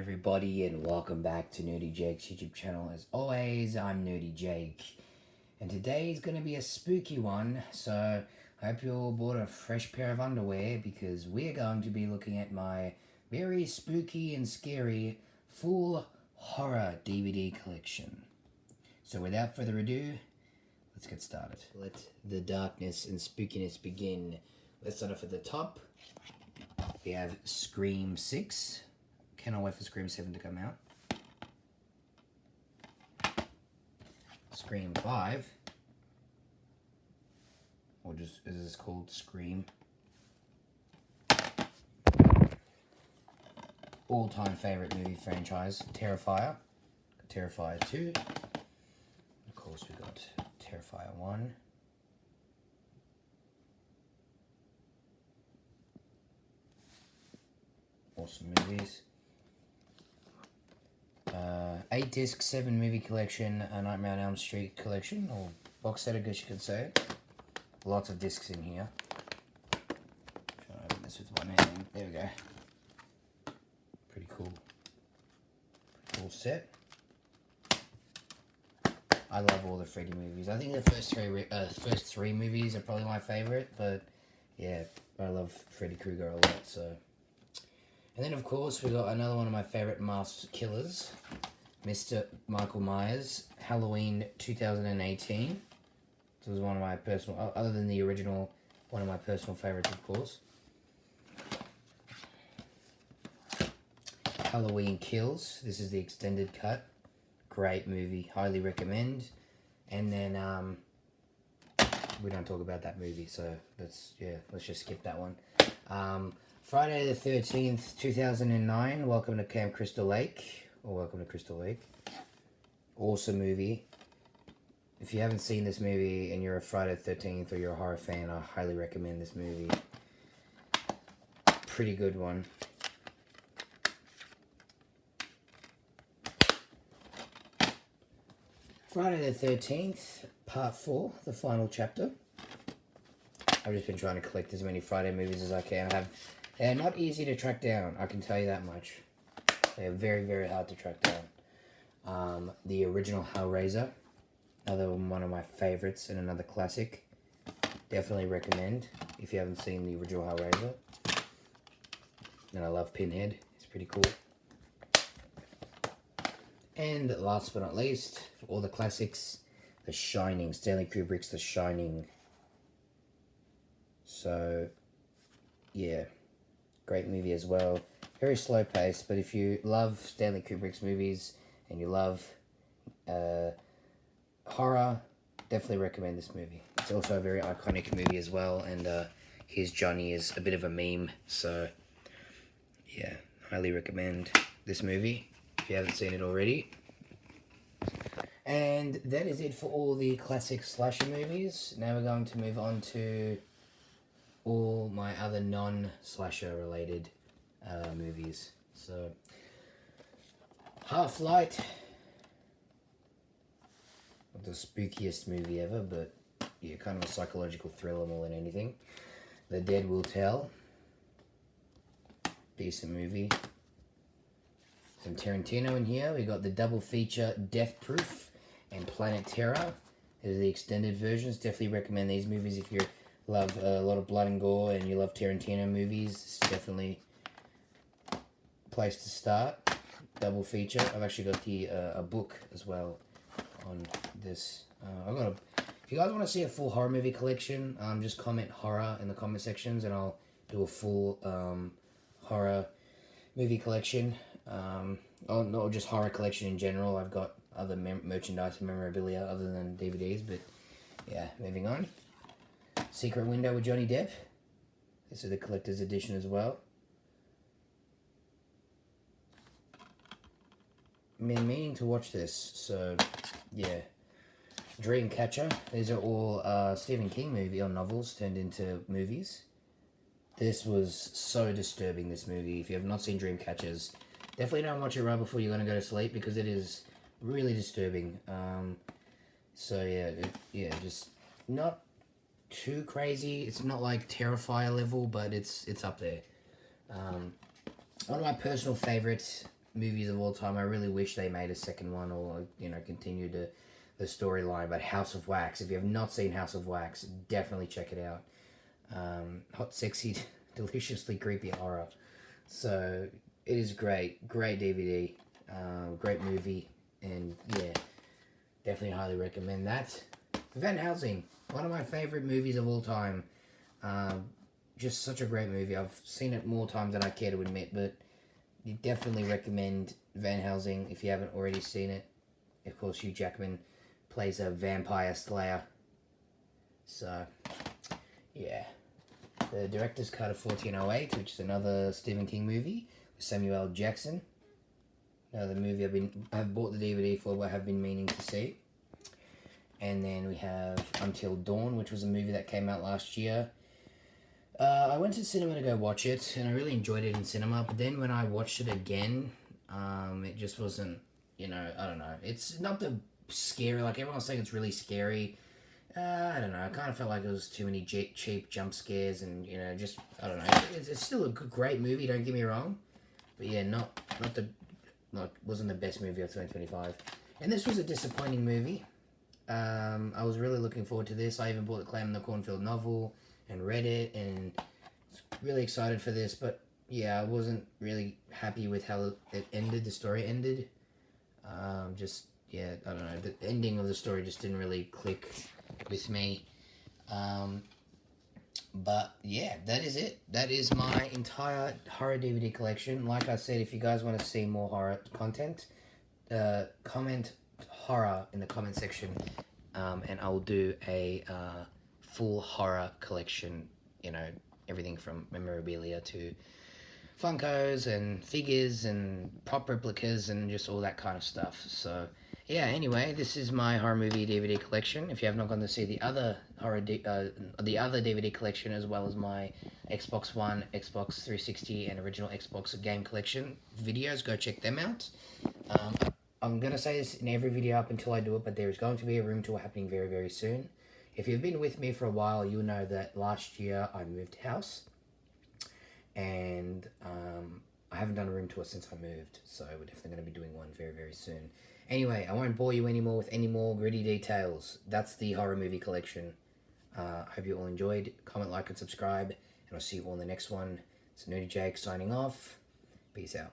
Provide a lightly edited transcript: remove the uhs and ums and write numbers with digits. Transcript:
everybody, and welcome back to Nerdy Jake's YouTube channel. As always, I'm Nerdy Jake, and today's going to be a spooky one, so I hope you all bought a fresh pair of underwear, because we're going to be looking at my very spooky and scary full horror DVD collection. So without further ado, let's get started. Let the darkness and spookiness begin. Let's start off at the top. We have Scream 6. Cannot wait for Scream 7 to come out. Scream 5. Or just, is this called Scream? All-time favorite movie franchise, Terrifier. Terrifier 2. Of course, we got Terrifier 1. Awesome movies. 8 disc, 7 movie collection, a Nightmare on Elm Street collection, or box set, I guess you could say. Lots of discs in here. Trying to open this with one hand. There we go. Pretty cool. Pretty cool set. I love all the Freddy movies. I think the first three movies are probably my favorite, but yeah, I love Freddy Krueger a lot. So. And then, of course, we got another one of my favorite masked killers, Mr. Michael Myers, Halloween 2018. This was one of my personal, other than the original, one of my personal favorites, of course. Halloween Kills. This is the extended cut. Great movie. Highly recommend. And then, we don't talk about that movie, so let's just skip that one. Friday the 13th, 2009, Welcome to Camp Crystal Lake, or Welcome to Crystal Lake. Awesome movie. If you haven't seen this movie and you're a Friday the 13th or you're a horror fan, I highly recommend this movie. Pretty good one. Friday the 13th, Part 4, the final chapter. I've just been trying to collect as many Friday movies as I can. They're not easy to track down, I can tell you that much. They're very, very hard to track down. The original Hellraiser, another one of my favorites and another classic. Definitely recommend if you haven't seen the original Hellraiser. And I love Pinhead, it's pretty cool. And last but not least, for all the classics, The Shining, Stanley Kubrick's The Shining. So, yeah. Great movie as well. Very slow paced, but if you love Stanley Kubrick's movies and you love horror, definitely recommend this movie. It's also a very iconic movie as well, and Here's Johnny is a bit of a meme, so yeah, highly recommend this movie if you haven't seen it already. And that is it for all the classic slasher movies. Now we're going to move on to all my other non-slasher related movies. So, Half-Light, not the spookiest movie ever, but yeah, kind of a psychological thriller more than anything. The Dead Will Tell, decent movie. Some Tarantino in here. We got the double feature Death Proof and Planet Terror. These are the extended versions. Definitely recommend these movies if you love a lot of blood and gore and you love Tarantino movies. It's definitely a place to start. Double feature. I've actually got the a book as well on this. If you guys want to see a full horror movie collection, just comment horror in the comment sections and I'll do a full horror movie collection. Or not just horror collection in general. I've got other merchandise and memorabilia other than DVDs, but yeah, moving on. Secret Window with Johnny Depp. This is the collector's edition as well. I've been meaning to watch this, so yeah. Dreamcatcher. These are all Stephen King movie or novels turned into movies. This was so disturbing, this movie. If you have not seen Dreamcatchers, definitely don't watch it right before you're going to go to sleep because it is really disturbing. So yeah, just not too crazy. It's not like Terrifier level, but it's up there. One of my personal favorites movies of all time. I really wish they made a second one or, you know, continued the storyline. But House of Wax, if you have not seen House of Wax, definitely check it out. Hot, sexy, deliciously creepy horror. So it is great. Great DVD. Great movie. And yeah, definitely highly recommend that. Van Helsing, one of my favorite movies of all time. Just such a great movie. I've seen it more times than I care to admit, but you definitely recommend Van Helsing if you haven't already seen it. Of course, Hugh Jackman plays a vampire slayer. So, yeah. The director's cut of 1408, which is another Stephen King movie with Samuel L. Jackson. Another movie I've bought the DVD for, but I have been meaning to see. And then we have Until Dawn, which was a movie that came out last year. I went to cinema to go watch it, and I really enjoyed it in cinema. But then when I watched it again, it just wasn't, you know, I don't know. It's not the scary, like everyone's saying it's really scary. I don't know. I kind of felt like it was too many cheap jump scares, and you know, just I don't know. It's still a great movie. Don't get me wrong, but yeah, wasn't the best movie of 2025. And this was a disappointing movie. I was really looking forward to this. I even bought the Clam and the Cornfield novel and read it, and was really excited for this. But yeah, I wasn't really happy with how it ended. The story ended. Yeah, I don't know. The ending of the story just didn't really click with me. But yeah, that is it. That is my entire horror DVD collection. Like I said, if you guys want to see more horror content, comment horror in the comment section, and I'll do a full horror collection. You know, everything from memorabilia to Funkos and figures and prop replicas and just all that kind of stuff. So yeah, anyway, this is my horror movie DVD collection. If you have not gone to see the other the other DVD collection, as well as my Xbox One, Xbox 360, and original Xbox game collection videos, go check them out. I'm gonna say this in every video up until I do it, but there is going to be a room tour happening very, very soon. If you've been with me for a while, you'll know that last year I moved house, and I haven't done a room tour since I moved, so we're definitely going to be doing one very, very soon. Anyway, I won't bore you anymore with any more gritty details. That's the horror movie collection. I hope you all enjoyed. Comment, like, and subscribe, and I'll see you all in the next one. It's Nerdy Jake signing off. Peace out.